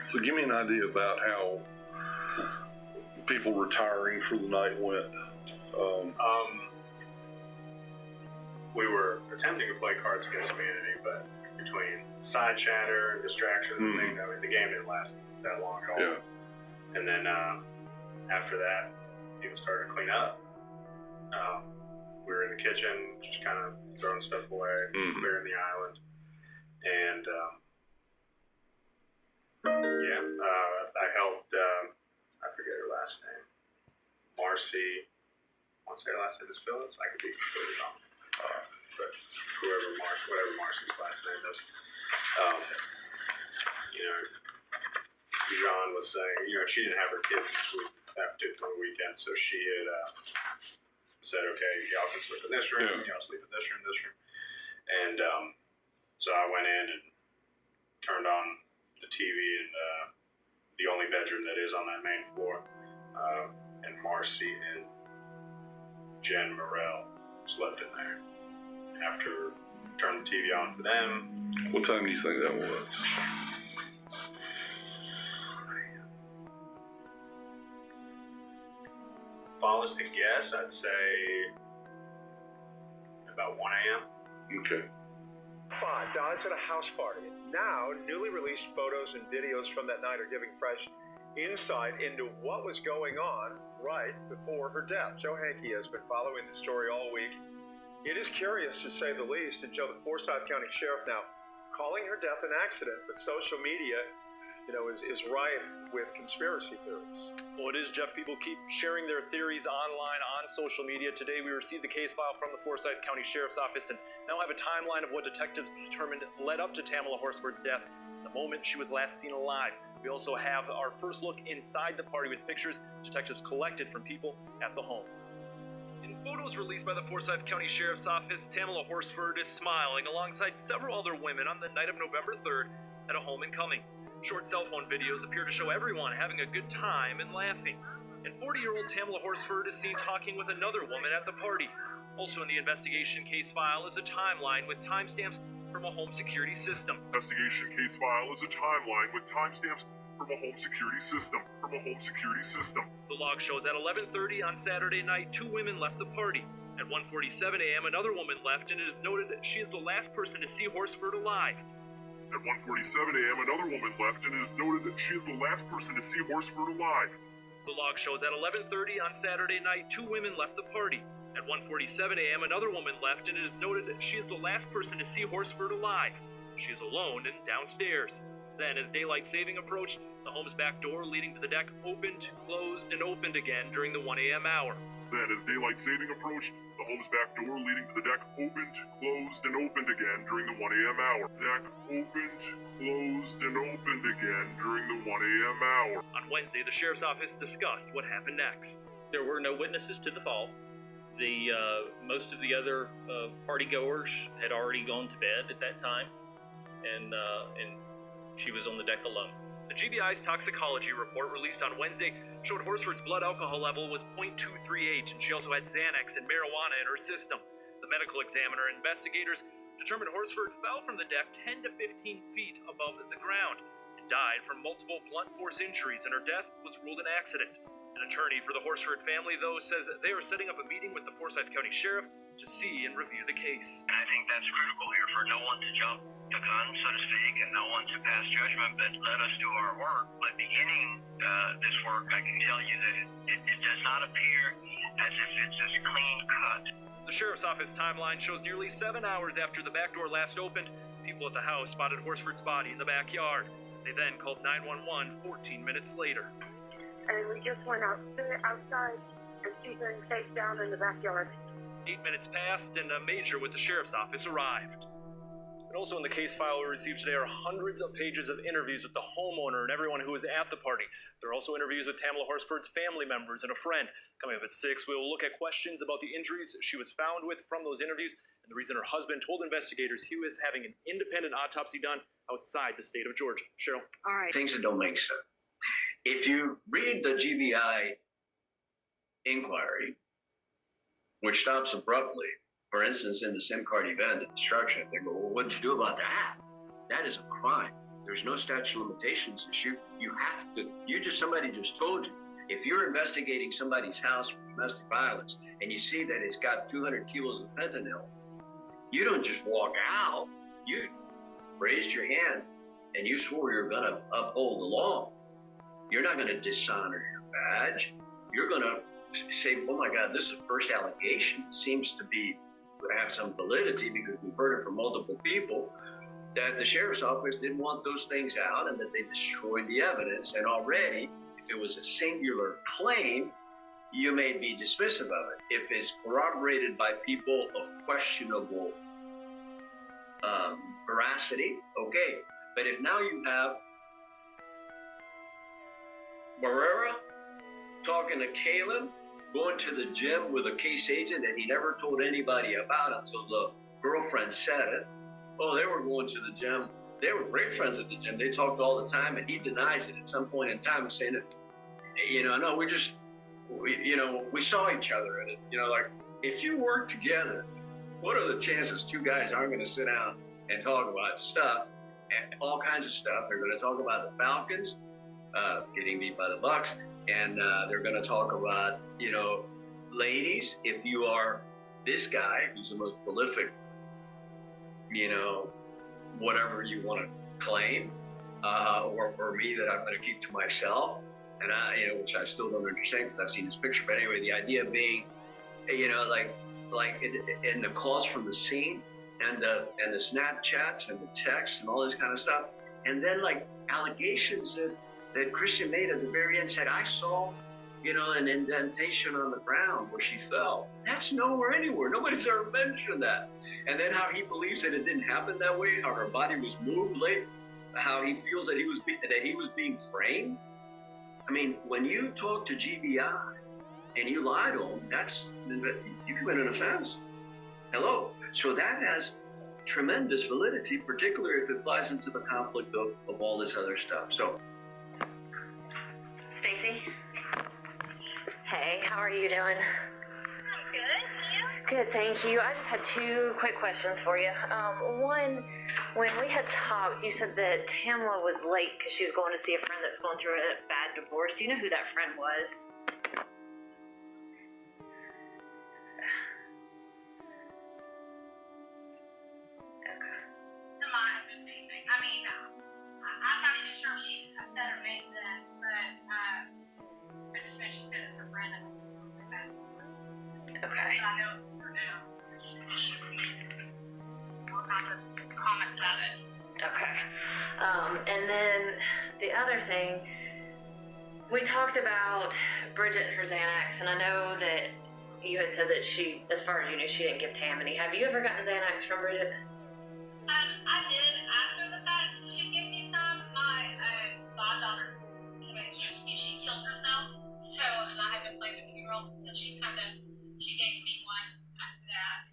So give me an idea about how people retiring for the night went. We were attempting to play Cards Against Humanity, but between side chatter and distractions and things, I mean, the game didn't last that long at all. Yeah. And then after that, people started to clean up. We were in the kitchen, just kind of throwing stuff away, clearing the island. And I helped, I forget her last name, Marcy. I want to say her last name is Phillips. I could be completely wrong. But whatever Marcy's last name is. Jean was saying, she didn't have her kids this week, that particular weekend, so she had said, okay, y'all can sleep in this room, y'all sleep in this room, And so I went in and turned on the TV in the only bedroom that is on that main floor. And Marcy and Jen Morrell slept in there. After turning the TV on for them. What time do you think that was? If I was to guess, I'd say about 1 a.m. Okay. 5 dies at a house party. Now, newly released photos and videos from that night are giving fresh insight into what was going on right before her death. Joe Hankey has been following the story all week. It is curious, to say the least, and Joe, the Forsyth County Sheriff now calling her death an accident, but social media, is rife with conspiracy theories. Well, it is, Jeff. People keep sharing their theories online on social media. Today, we received the case file from the Forsyth County Sheriff's Office and now have a timeline of what detectives determined led up to Tamla HORSFORD's death, the moment she was last seen alive. We also have our first look inside the party with pictures detectives collected from people at the home. In photos released by the Forsyth County Sheriff's Office, Tamla HORSFORD is smiling alongside several other women on the night of November 3rd at a home in Cumming. Short cell phone videos appear to show everyone having a good time and laughing. And 40-year-old Tamla HORSFORD is seen talking with another woman at the party. Also in the investigation case file is a timeline with timestamps from a home security system. Investigation case file is a timeline with timestamps from a home security system. The log shows at 11:30 on Saturday night, 2 women left the party. At 1:47 a.m., another woman left, and it is noted that she is the last person to see HORSFORD alive. At 1:47 a.m., another woman left, and it is noted that she is the last person to see HORSFORD alive. The log shows at 11:30 on Saturday night, 2 women left the party. At 1:47 a.m., another woman left, and it is noted that she is the last person to see HORSFORD alive. She is alone and downstairs. Then, as daylight saving approached, the home's back door leading to the deck opened, closed, and opened again during the 1 a.m. hour. Then, as daylight saving approached, the home's back door leading to the deck opened, closed, and opened again during the 1 a.m. hour. Deck opened, closed, and opened again during the 1 a.m. hour. On Wednesday, the Sheriff's Office discussed what happened next. There were no witnesses to the fall. Most of the other partygoers had already gone to bed at that time, and she was on the deck alone. The GBI's toxicology report released on Wednesday showed HORSFORD's blood alcohol level was .238, and she also had Xanax and marijuana in her system. The medical examiner and investigators determined HORSFORD fell from the deck 10 to 15 feet above the ground and died from multiple blunt force injuries, and her death was ruled an accident. An attorney for the Horsford family, though, says that they are setting up a meeting with the Forsyth County Sheriff to see and review the case. And I think that's critical here for no one to jump the gun, so to speak, and no one to pass judgment, but let us do our work. But beginning this work, I can tell you that it does not appear as if it's as clean cut. The Sheriff's Office timeline shows nearly 7 hours after the back door last opened, people at the house spotted Horsford's body in the backyard. They then called 911 14 minutes later. And we just went outside and she's been face down in the backyard. 8 minutes passed and a major with the Sheriff's Office arrived. And also in the case file we received today are hundreds of pages of interviews with the homeowner and everyone who was at the party. There are also interviews with Tamla HORSFORD's family members and a friend. Coming up at 6, we will look at questions about the injuries she was found with from those interviews and the reason her husband told investigators he was having an independent autopsy done outside the state of Georgia. Cheryl? All right. Things that don't make sense. If you read the GBI inquiry, which stops abruptly, for instance, in the SIM card event of destruction, they go, well, what did you do about that? That is a crime. There's no statute of limitations issue. You have to, somebody just told you, if you're investigating somebody's house for domestic violence and you see that it's got 200 kilos of fentanyl, you don't just walk out. You raised your hand and you swore you're going to uphold the law. You're not going to dishonor your badge. You're going to say, oh my God, this is the first allegation. It seems to have some validity because we've heard it from multiple people that the Sheriff's Office didn't want those things out and that they destroyed the evidence. And already, if it was a singular claim, you may be dismissive of it. If it's corroborated by people of questionable veracity, okay. But if now you have Barrera talking to Caleb, going to the gym with a case agent that he never told anybody about until the girlfriend said it. Oh, they were going to the gym. They were great friends at the gym. They talked all the time, and he denies it at some point in time, saying that, no, we saw each other. And, like, if you work together, what are the chances two guys aren't going to sit down and talk about stuff, and all kinds of stuff? They're going to talk about the Falcons getting beat by the Bucks, and they're going to talk about, ladies, if you are this guy who's the most prolific, whatever you want to claim, or me that I'm going to keep to myself, and which I still don't understand because I've seen this picture. But anyway, the idea being, like in the calls from the scene and the Snapchats and the texts and all this kind of stuff, and then like allegations that Christian made at the very end said, I saw, an indentation on the ground where she fell. That's nowhere anywhere. Nobody's ever mentioned that. And then how he believes that it didn't happen that way, how her body was moved late, how he feels that he was being framed. I mean, when you talk to GBI and you lie to him, you commit an offense. Hello. So that has tremendous validity, particularly if it flies into the conflict of all this other stuff. So, Stacy. Hey, how are you doing? I'm good. You? Good, thank you. I just had 2 quick questions for you. One, when we had talked, you said that Tamla was late because she was going to see a friend that was going through a bad divorce. Do you know who that friend was? I mean, I'm not even sure she said her name then, but I just know she said it's her friend. Okay. But I know her now. All kinds of comments about it. Okay. And then the other thing, we talked about Bridget and her Xanax, and I know that you had said that she, as far as you knew, she didn't give Tam any. Have you ever gotten Xanax from Bridget? I did after the fact. She gave me some. My goddaughter, she killed herself. So, and I had to play the funeral. So she gave me one after that.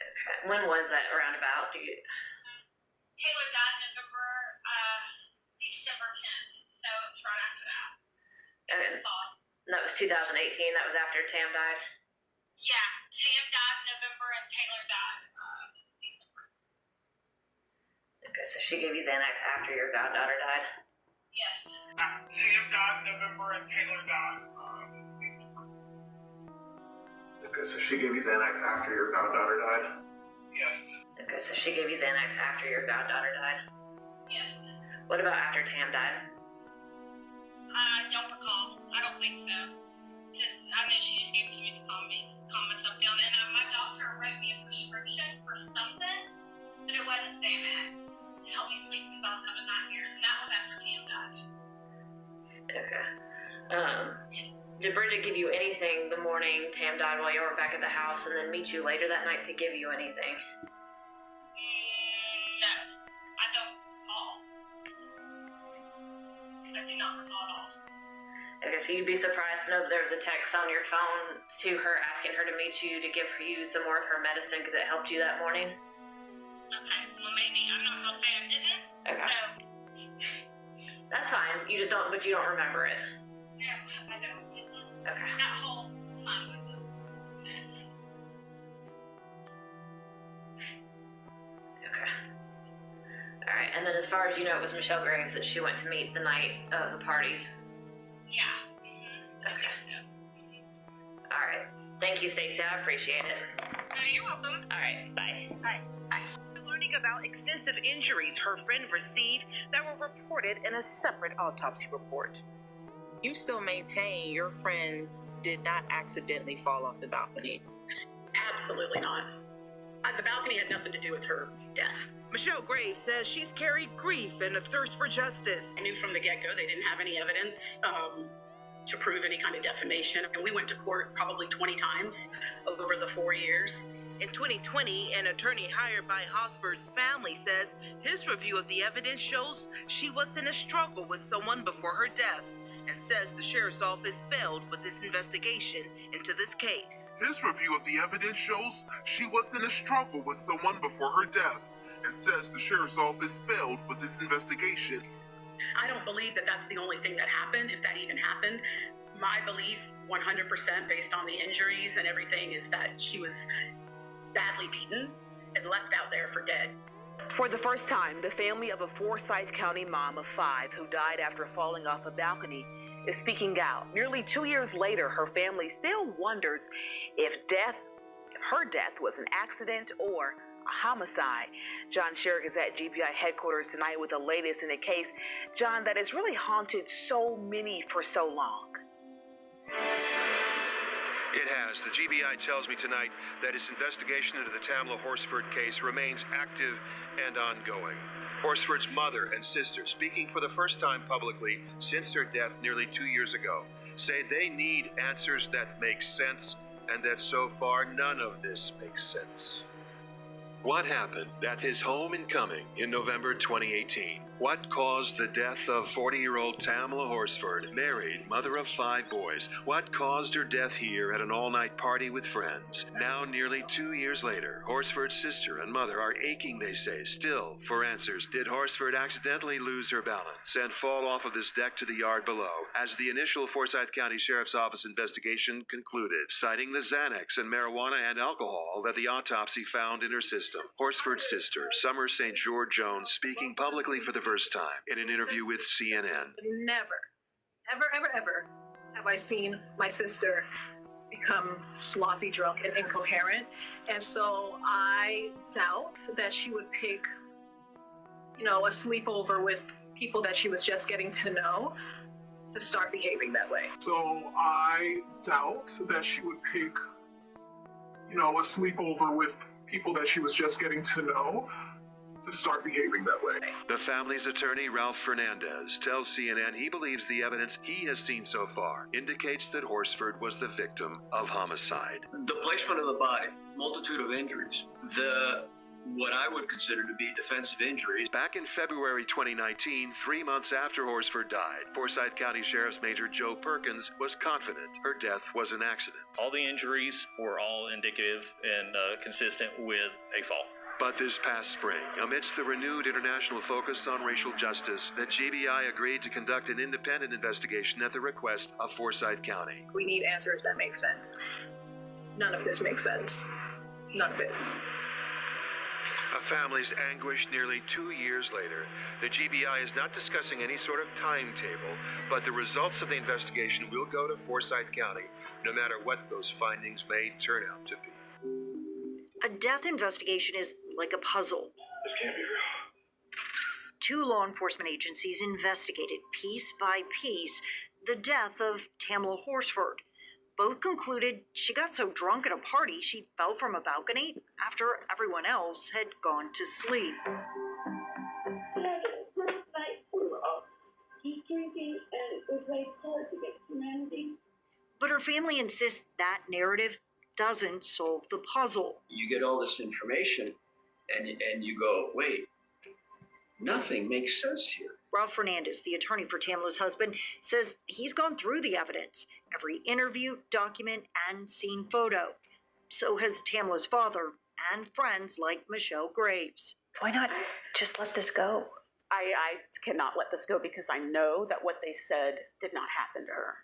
Okay. When was that roundabout? Taylor died December 10th. So it was right after that. Okay. That was 2018. That was after Tam died? Yeah. Tam died in November and Taylor died December. Okay, so she gave you Xanax after your goddaughter died? Yes. See, Tam died in November and Taylor died. Okay, so she gave you Xanax after your goddaughter died? Yes. Okay, so she gave you Xanax after your goddaughter died? Yes. What about after Tam died? I don't recall. I don't think so. Because I know she just gave it to me to calm myself down. And my doctor wrote me a prescription for something, but it wasn't Xanax to help me sleep because I was having nightmares. And that was after Tam died. Okay. Did Bridget give you anything the morning Tam died while you were back at the house and then meet you later that night to give you anything? No. I don't recall. I do not recall at all. Okay, so you'd be surprised to know that there was a text on your phone to her asking her to meet you to give you some more of her medicine because it helped you that morning? Okay, well maybe. I'm not gonna say I didn't. Okay. So, that's fine. You just don't, but you don't remember it. no, I don't. Okay. That whole time was a mess. Okay. Alright, and then as far as you know, it was Michelle Graves that she went to meet the night of the party. Yeah. Okay. Alright. Thank you, Stacey. I appreciate it. You're welcome. Alright, bye. Bye. Bye. Learning about extensive injuries her friend received that were reported in a separate autopsy report. You still maintain your friend did not accidentally fall off the balcony? Absolutely not. The balcony had nothing to do with her death. Michelle Graves says she's carried grief and a thirst for justice. I knew from the get-go they didn't have any evidence to prove any kind of defamation. And we went to court probably 20 times over the 4 years. In 2020, an attorney hired by Horsford's family says his review of the evidence shows she was in a struggle with someone before her death, and says the sheriff's office failed with its investigation into this case. His review of the evidence shows she was in a struggle with someone before her death, and says the sheriff's office failed with its investigation. I don't believe that that's the only thing that happened, if that even happened. My belief, 100% based on the injuries and everything, is that she was badly beaten and left out there for dead. For the first time, the family of a Forsyth County mom of 5 who died after falling off a balcony is speaking out. Nearly 2 years later, her family still wonders if her death was an accident or a homicide. John Sherrick is at GBI headquarters tonight with the latest in a case, John, that has really haunted so many for so long. It has. The GBI tells me tonight that its investigation into the Tamla HORSFORD case remains active and ongoing. HORSFORD's mother and sister, speaking for the first time publicly since her death nearly 2 years ago, say they need answers that make sense, and that so far none of this makes sense. What happened at his home in Cumming in November 2018? What caused the death of 40-year-old Tamla HORSFORD, married, mother of 5 boys? What caused her death here at an all-night party with friends? Now, nearly 2 years later, Horsford's sister and mother are aching, they say, still for answers. Did Horsford accidentally lose her balance and fall off of this deck to the yard below, as the initial Forsyth County Sheriff's Office investigation concluded, citing the Xanax and marijuana and alcohol that the autopsy found in her system? Horsford's sister, Summer St. George Jones, speaking publicly for the first time in an interview with CNN. Ever have I seen my sister become sloppy drunk and incoherent. And so I doubt that she would pick, a sleepover with people that she was just getting to know to start behaving that way. So I doubt that she would pick, a sleepover with people that she was just getting to know to start behaving that way. The family's attorney, Ralph Fernandez, tells CNN he believes the evidence he has seen so far indicates that Horsford was the victim of homicide. The placement of the body, multitude of injuries, what I would consider to be defensive injuries. Back in February 2019, 3 months after Horsford died, Forsyth County Sheriff's Major Joe Perkins was confident her death was an accident. All the injuries were all indicative and consistent with a fall. But this past spring, amidst the renewed international focus on racial justice, the GBI agreed to conduct an independent investigation at the request of Forsyth County. We need answers that make sense. None of this makes sense. None of it. A family's anguish nearly 2 years later. The GBI is not discussing any sort of timetable, but the results of the investigation will go to Forsyth County, no matter what those findings may turn out to be. A death investigation is like a puzzle. This can't be real. 2 law enforcement agencies investigated piece by piece the death of Tamla HORSFORD. Both concluded she got so drunk at a party she fell from a balcony after everyone else had gone to sleep. He's drinking and we played cards against humanity. But her family insists that narrative doesn't solve the puzzle. You get all this information and you go, wait, nothing makes sense here. Ralph Fernandez, the attorney for Tamla's husband, says he's gone through the evidence, every interview, document, and scene photo. So has Tamla's father and friends like Michelle Graves. Why not just let this go? I cannot let this go because I know that what they said did not happen to her.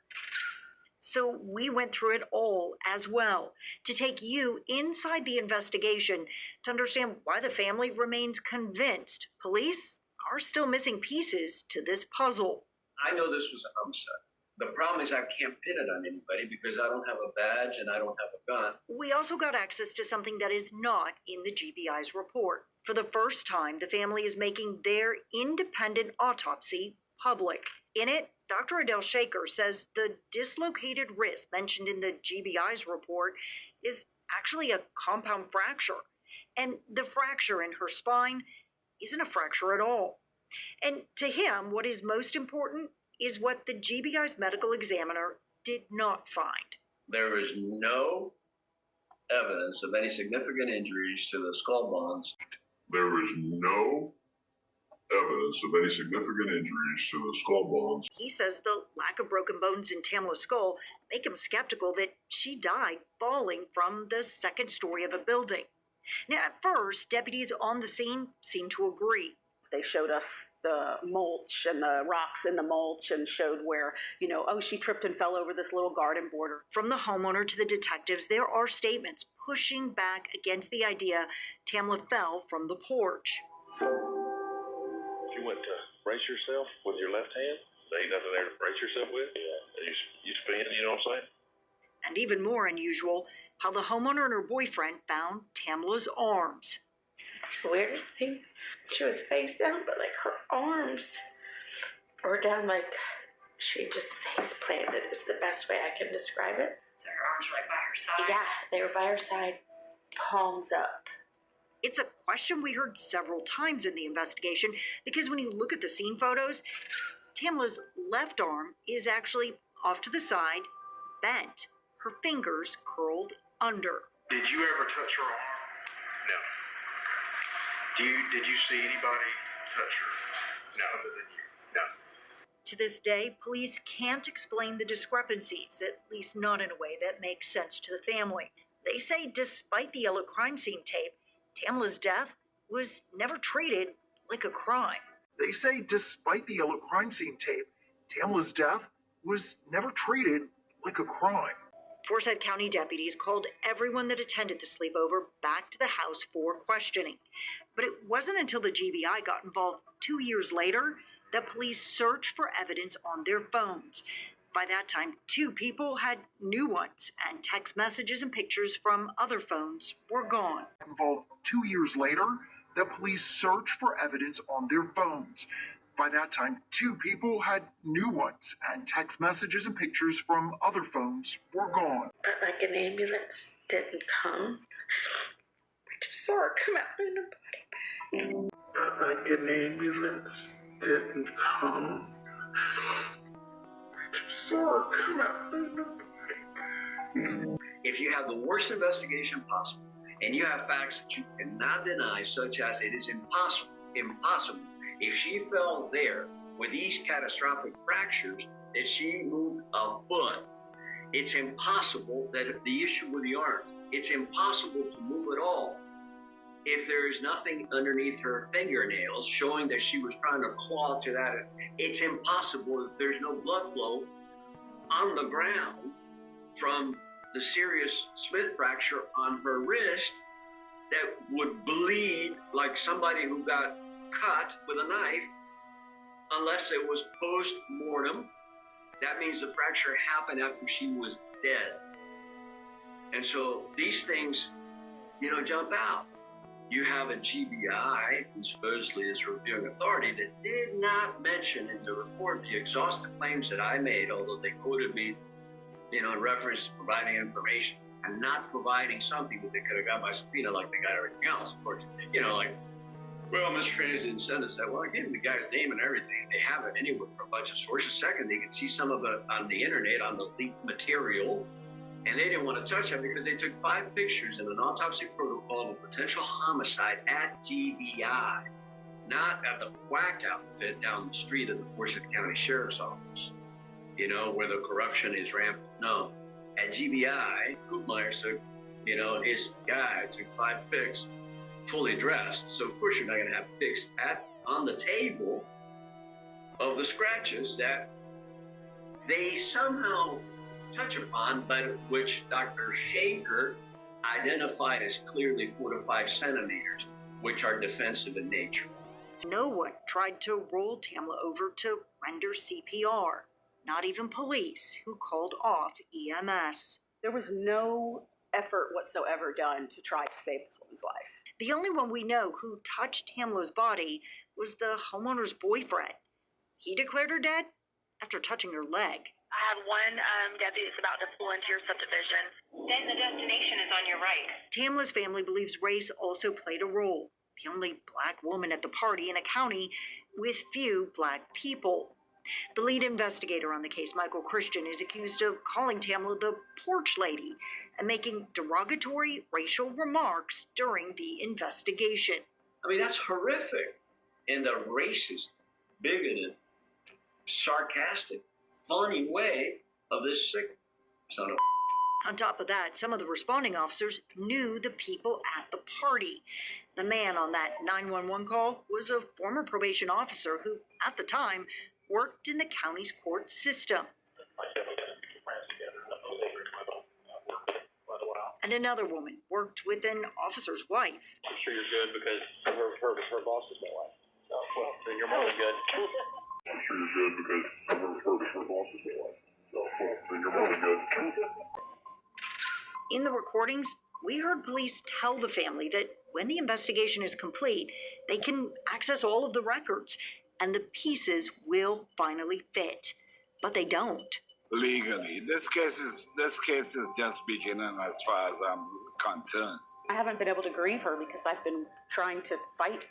So we went through it all as well, to take you inside the investigation to understand why the family remains convinced police are still missing pieces to this puzzle. I know this was a homicide. The problem is I can't pin it on anybody because I don't have a badge and I don't have a gun. We also got access to something that is not in the GBI's report. For the first time, the family is making their independent autopsy public. In it, Dr. Adele Shaker says the dislocated wrist mentioned in the GBI's report is actually a compound fracture. And the fracture in her spine isn't a fracture at all. And to him, what is most important is what the GBI's medical examiner did not find. There is no evidence of any significant injuries to the skull bones. There is no evidence of any significant injuries to the skull bones. He says the lack of broken bones in Tamla's skull make him skeptical that she died falling from the second story of a building. Now, at first, deputies on the scene seemed to agree. They showed us the mulch and the rocks in the mulch and showed where, she tripped and fell over this little garden border. From the homeowner to the detectives, there are statements pushing back against the idea Tamla fell from the porch. You went to brace yourself with your left hand? There ain't nothing there to brace yourself with? Yeah. You spin, you know what I'm saying? And even more unusual, how the homeowner and her boyfriend found Tamla's arms. It's the weirdest thing. She was face down, but her arms were down she just face planted is the best way I can describe it. So her arms were by her side? Yeah, they were by her side, palms up. It's a question we heard several times in the investigation because when you look at the scene photos, Tamla's left arm is actually off to the side, bent, her fingers curled under. Did you ever touch her arm? No. Did you see anybody touch her? No. Other than you? No. To this day, police can't explain the discrepancies, at least not in a way that makes sense to the family. They say despite the yellow crime scene tape, Tamla's death was never treated like a crime. They say despite the yellow crime scene tape, Tamla's death was never treated like a crime. Forsyth County deputies called everyone that attended the sleepover back to the house for questioning. But it wasn't until the GBI got involved 2 years later that police searched for evidence on their phones. By that time, 2 people had new ones, and text messages and pictures from other phones were gone. Involved 2 years later, the police searched for evidence on their phones. By that time, 2 people had new ones, and text messages and pictures from other phones were gone. But an ambulance didn't come. I just saw her come out in a body bag. But an ambulance didn't come. I just saw her come out in a body bag. If you have the worst investigation possible, and you have facts that you cannot deny, such as it is impossible, if she fell there with these catastrophic fractures, that she moved a foot, it's impossible that the issue with the arm, it's impossible to move at all. If there is nothing underneath her fingernails showing that she was trying to claw to that, it's impossible if there's no blood flow on the ground from the serious Smith fracture on her wrist, that would bleed like somebody who got cut with a knife unless it was post-mortem. That means the fracture happened after she was dead. And so these things, jump out. You have a GBI, who supposedly is a reviewing authority, that did not mention in the report the exhaustive claims that I made, although they quoted me, in reference to providing information and not providing something that they could have got by subpoena like they got everything else. Of course, well, Mr. Trains didn't send us that. Well, I gave them the guy's name and everything. They have it anywhere from a bunch of sources. Second, they can see some of it on the internet, on the leaked material. And they didn't want to touch it because they took 5 pictures in an autopsy protocol of a potential homicide at GBI, not at the whack outfit down the street of the Forsyth County Sheriff's Office, where the corruption is rampant. No, at GBI, Koopmeyer took, his guy took 5 pics, fully dressed. So of course you're not going to have pics on the table of the scratches that they somehow touch upon, but which Dr. Shaker identified as clearly 4 to 5 centimeters, which are defensive in nature. No one tried to roll Tamla over to render CPR, not even police, who called off EMS. There was no effort whatsoever done to try to save this woman's life. The only one we know who touched Tamla's body was the homeowner's boyfriend. He declared her dead after touching her leg. I have one deputy that's about to pull into your subdivision. Then the destination is on your right. Tamla's family believes race also played a role. The only black woman at the party in a county with few black people. The lead investigator on the case, Michael Christian, is accused of calling Tamla the porch lady and making derogatory racial remarks during the investigation. I mean, that's horrific. In the racist, bigoted, sarcastic, funny way of this sick son of a... On top of that, some of the responding officers knew the people at the party. The man on that 911 call was a former probation officer who, at the time, worked in the county's court system. And another woman worked with an officer's wife. I'm sure you're good because her boss is my wife. So, well, then you're more than good. I'm sure you're good because her boss is my wife. So, well, then you're more than good. In the recordings, we heard police tell the family that when the investigation is complete, they can access all of the records and the pieces will finally fit. But they don't. Legally, this case is just beginning as far as I'm concerned. I haven't been able to grieve her because I've been trying to fight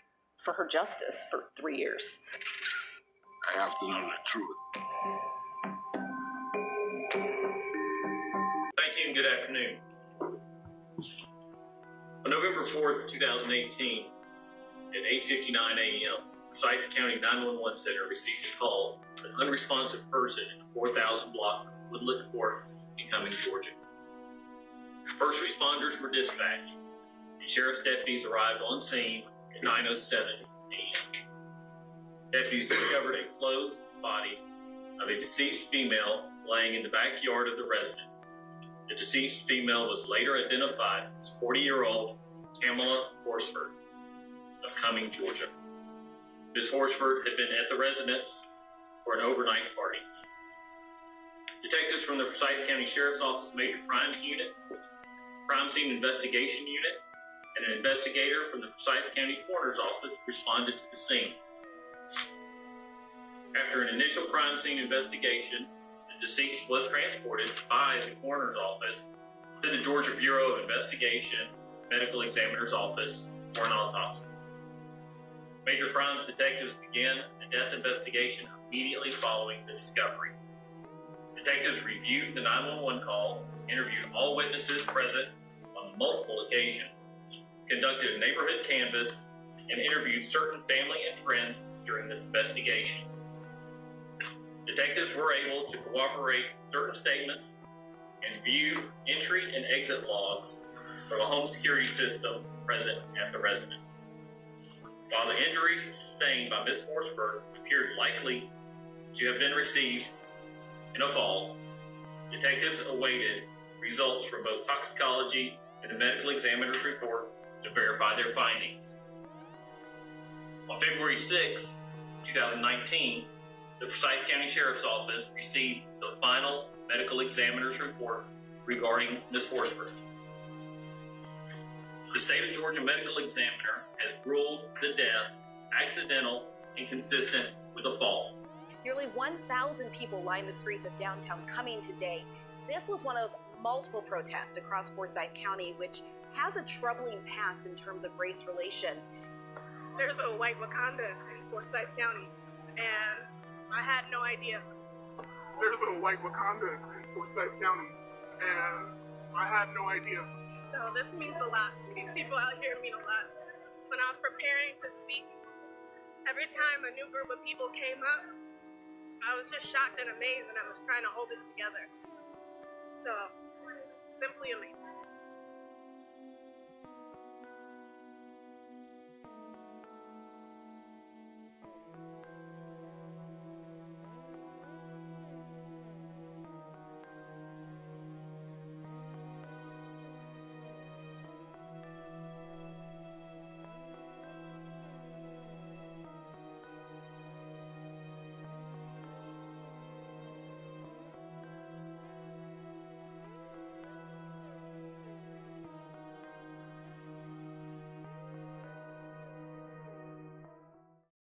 for her justice for 3 years. I have to know the truth. Thank you and good afternoon. On November 4th, 2018, at 8:59 a.m., Forsyth County 911 Center received a call from an unresponsive person in the 4000 block of Woodland Court in Cumming, Georgia. First responders were dispatched, and sheriff's deputies arrived on scene at 9:07 a.m. Deputies discovered a clothed body of a deceased female laying in the backyard of the residence. The deceased female was later identified as 40-year-old Tamla HORSFORD of Cumming, Georgia. Ms. HORSFORD had been at the residence for an overnight party. Detectives from the Forsyth County Sheriff's Office Major Crimes Unit, Crime Scene Investigation Unit, and an investigator from the Forsyth County Coroner's Office responded to the scene. After an initial crime scene investigation, the deceased was transported by the coroner's office to the Georgia Bureau of Investigation Medical Examiner's Office for an autopsy. Major Crimes detectives began a death investigation immediately following the discovery. Detectives reviewed the 911 call, interviewed all witnesses present on multiple occasions, conducted a neighborhood canvass, and interviewed certain family and friends during this investigation. Detectives were able to corroborate certain statements and view entry and exit logs from a home security system present at the residence. While the injuries sustained by Ms. HORSFORD appeared likely to have been received in a fall, detectives awaited results from both toxicology and the medical examiner's report to verify their findings. On February 6, 2019, the Forsyth County Sheriff's Office received the final medical examiner's report regarding Ms. Horsford. The state of Georgia medical examiner has ruled the death accidental and consistent with a fall. Nearly 1,000 people lined the streets of downtown Cumming today. This was one of multiple protests across Forsyth County, which has a troubling past in terms of race relations. There's a white Wakanda in Forsyth County, and I had no idea. There's a white Wakanda in Forsyth County, and I had no idea. So this means a lot. These people out here mean a lot. When I was preparing to speak, every time a new group of people came up, I was just shocked and amazed, and I was trying to hold it together. So, simply amazing.